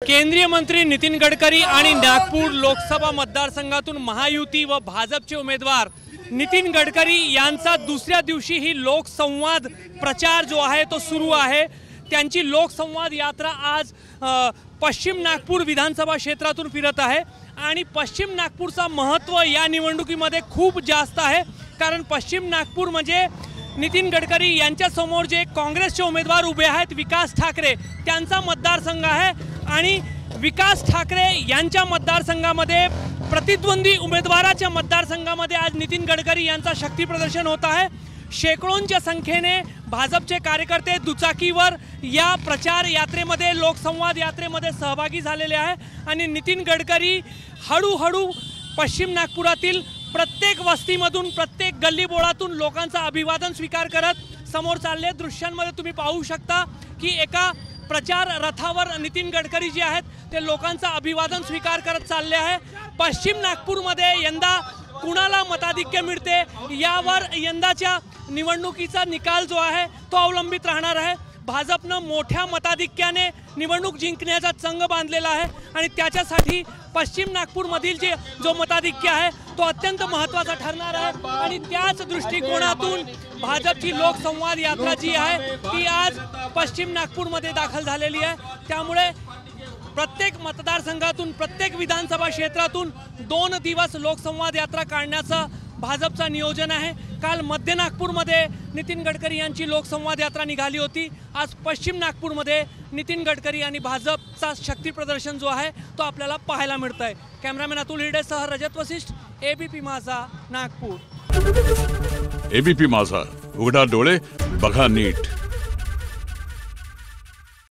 केंद्रीय मंत्री नितीन गडकरी आणि नागपूर लोकसभा मतदारसंघातून महायुती व भाजपचे उमेदवार नितीन गडकरी यांचा दुसऱ्या दिवशी ही लोकसंवाद प्रचार जो आहे तो सुरू आहे। त्यांची लोकसंवाद यात्रा आज पश्चिम नागपूर विधानसभा क्षेत्रातून फिरत आहे आणि पश्चिम नागपूरचा महत्त्व या निवडणुकीमध्ये खूप जास्त आहे, कारण पश्चिम नागपूर म्हणजे नितीन गडकरी यांच्या समोर जे काँग्रेसचे उमेदवार उभे आहेत विकास ठाकरे त्यांचा मतदारसंघ आहे आणि विकास ठाकरे यांच्या मतदारसंघामध्ये प्रतिद्वंदी उमेदवाराच्या मतदारसंघामध्ये आज नितीन गडकरी यांचा शक्ती प्रदर्शन होत आहे। शेकडोंच्या संख्येने भाजपचे कार्यकर्ते दुचाकीवर या प्रचार यात्रेमध्ये लोकसंवाद यात्रेमध्ये सहभागी झालेले आहे आणि नितीन गडकरी हळूहळू पश्चिम नागपुरातील प्रत्येक वस्तीमधून प्रत्येक गल्लीबोळातून लोकांचा अभिवादन स्वीकार करत समोर चालले। दृश्यांमध्ये तुम्ही पाहू शकता की एका प्रचार रथावर नितीन गडकरी जे आहेत ते लोकांचा अभिवादन स्वीकार करत चालले आहे। पश्चिम नागपूरमध्ये यंदा कुणाला मताधिक्य मिळते यावर यंदाच्या निवडणुकीचा निकाल जो आहे तो अवलंबित राहणार आहे। भाजपने मोठ्या मताधिक्याने निवडणूक जिंकण्याचा चंग बांधलेला आहे आणि त्याच्यासाठी पश्चिम नागपूरमधील जो मताधिक्य आहे तो अत्यंत महत्त्वाचा ठरणार आहे आणि त्याच दृष्टिकोनातून भाजपची लोकसंवाद यात्रा जी आहे ती आज पश्चिम नागपूरमध्ये दाखल झालेली आहे। त्यामुळे प्रत्येक मतदारसंघातून प्रत्येक विधानसभा क्षेत्रातून 2 दिवस लोकसंवाद यात्रा काढण्याचा भाजपचा नियोजन आहे। काल मध्य नागपूरमध्ये नितीन गडकरी यांची लोकसंवाद यात्रा निघाली होती। आज पश्चिम नागपूरमध्ये नितीन गडकरी आणि भाजपचा शक्ती प्रदर्शन जो आहे तो आपल्याला पाहायला मिळत आहे। कॅमेरामॅन अतुल हिरडेसह रजत वशिष्ठ, एबीपी माझा, नागपूर। एबीपी माझा, उघडा डोळे बघा नीट।